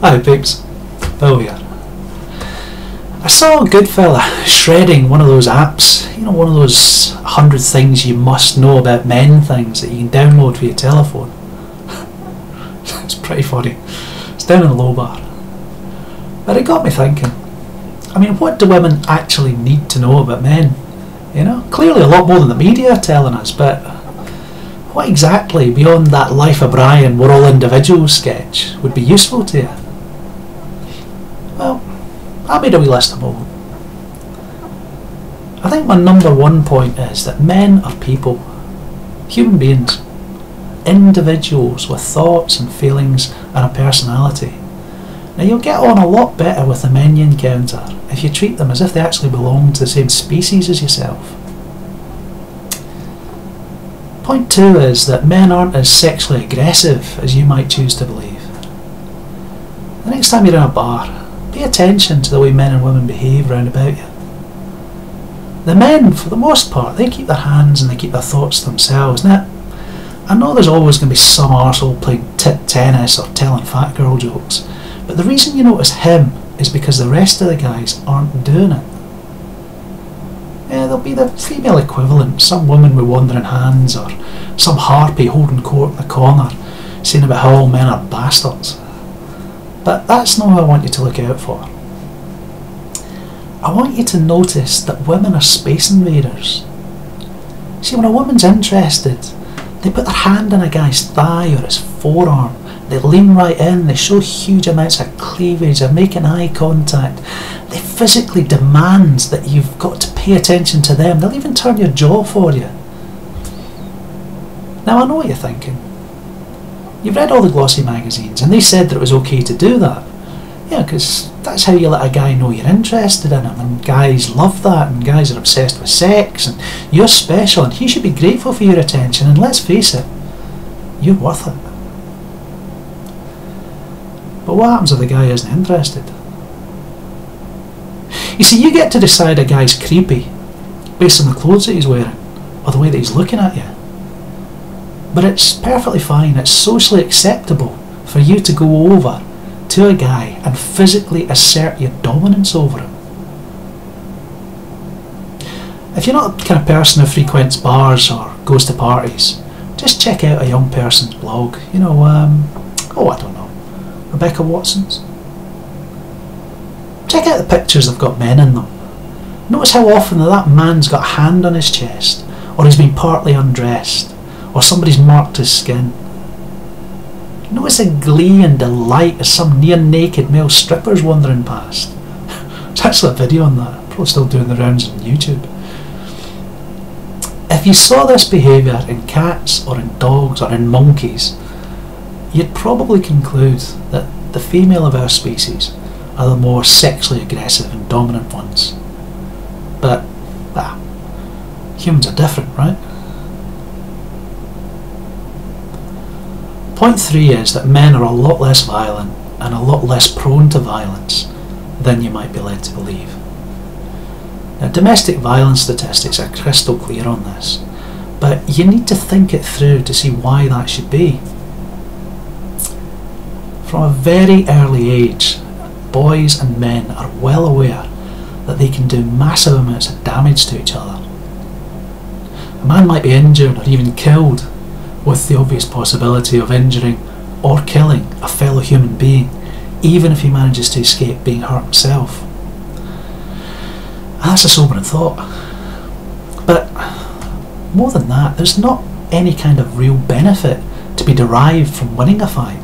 Hi peeps, Bill here. I saw a good fella shredding one of those apps, you know, one of those 100 things you must know about men things that you can download for your telephone. It's pretty funny. It's down in the low bar. But it got me thinking, I mean, what do women actually need to know about men? You know, clearly a lot more than the media are telling us, but what exactly beyond that Life of Brian, we're all individuals sketch would be useful to you? Well, I made a wee list of all. I think my number one point is that men are people, human beings, individuals with thoughts and feelings and a personality. Now you'll get on a lot better with the men you encounter if you treat them as if they actually belong to the same species as yourself. Point two is that men aren't as sexually aggressive as you might choose to believe. The next time you're in a bar, pay attention to the way men and women behave round about you. The men, for the most part, they keep their hands and they keep their thoughts to themselves. Now, I know there's always going to be some arsehole playing tit tennis or telling fat girl jokes, but the reason you notice him is because the rest of the guys aren't doing it. Yeah, there'll be the female equivalent, some woman with wandering hands or some harpy holding court in the corner saying about how all men are bastards. But that's not what I want you to look out for. I want you to notice that women are space invaders. See, when a woman's interested, they put their hand on a guy's thigh or his forearm, they lean right in, they show huge amounts of cleavage, they're making eye contact, they physically demand that you've got to pay attention to them, they'll even turn your jaw for you. Now I know what you're thinking. You've read all the glossy magazines and they said that it was okay to do that. Yeah, because that's how you let a guy know you're interested in him, and guys love that, and guys are obsessed with sex, and you're special and he should be grateful for your attention, and let's face it, you're worth it. But what happens if the guy isn't interested? You see, you get to decide a guy's creepy based on the clothes that he's wearing or the way that he's looking at you. But it's perfectly fine, it's socially acceptable for you to go over to a guy and physically assert your dominance over him. If you're not the kind of person who frequents bars or goes to parties, just check out a young person's blog. You know, I don't know, Rebecca Watson's. Check out the pictures that have got men in them. Notice how often that man's got a hand on his chest, or he's been partly undressed, or somebody's marked his skin. Notice the glee and delight as some near-naked male strippers wandering past. There's actually a video on that, probably still doing the rounds on YouTube. If you saw this behaviour in cats or in dogs or in monkeys, you'd probably conclude that the female of our species are the more sexually aggressive and dominant ones. But, humans are different, right? Point three is that men are a lot less violent and a lot less prone to violence than you might be led to believe. Now, domestic violence statistics are crystal clear on this, but you need to think it through to see why that should be. From a very early age, boys and men are well aware that they can do massive amounts of damage to each other. A man might be injured or even killed, with the obvious possibility of injuring or killing a fellow human being, even if he manages to escape being hurt himself. And that's a sobering thought. But more than that, there's not any kind of real benefit to be derived from winning a fight.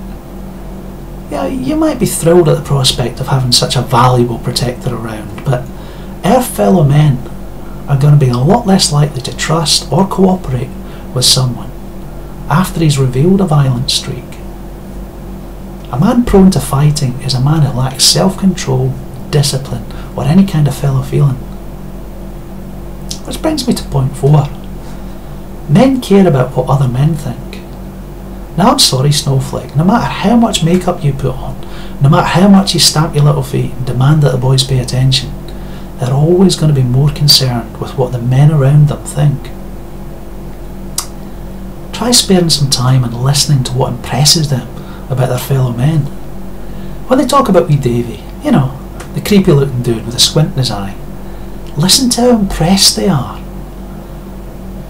Yeah, you might be thrilled at the prospect of having such a valuable protector around, but our fellow men are going to be a lot less likely to trust or cooperate with someone after he's revealed a violent streak. A man prone to fighting is a man who lacks self-control, discipline, or any kind of fellow feeling. Which brings me to point four. Men care about what other men think. Now I'm sorry, Snowflake, no matter how much makeup you put on, no matter how much you stamp your little feet and demand that the boys pay attention, they're always going to be more concerned with what the men around them think. Try sparing some time and listening to what impresses them about their fellow men. When they talk about wee Davy, you know, the creepy looking dude with a squint in his eye, listen to how impressed they are.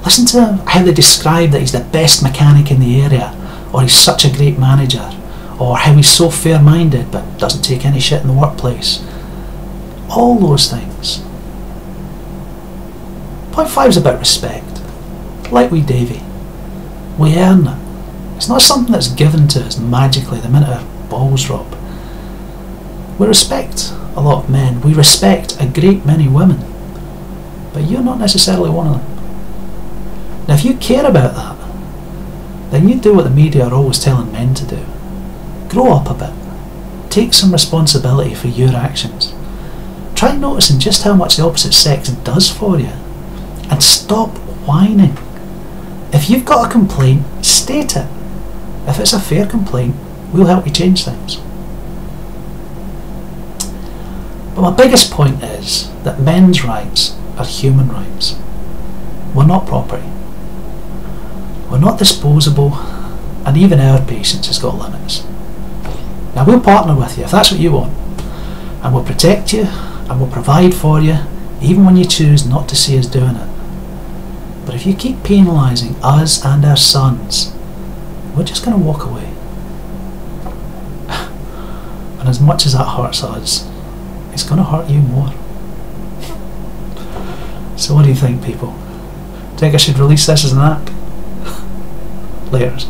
Listen to how they describe that he's the best mechanic in the area, or he's such a great manager, or how he's so fair-minded but doesn't take any shit in the workplace. All those things. Point 5 is about respect. Like wee Davy. We earn it. It's not something that's given to us magically the minute our balls drop. We respect a lot of men. We respect a great many women. But you're not necessarily one of them. Now if you care about that, then you do what the media are always telling men to do. Grow up a bit. Take some responsibility for your actions. Try noticing just how much the opposite sex does for you. And stop whining. If you've got a complaint, state it. If it's a fair complaint, we'll help you change things. But my biggest point is that men's rights are human rights. We're not property. We're not disposable, and even our patience has got limits. Now we'll partner with you if that's what you want, and we'll protect you, and we'll provide for you, even when you choose not to see us doing it. But if you keep penalising us and our sons, we're just going to walk away. And as much as that hurts us, it's going to hurt you more. So what do you think, people? Do you think I should release this as an app? Laters.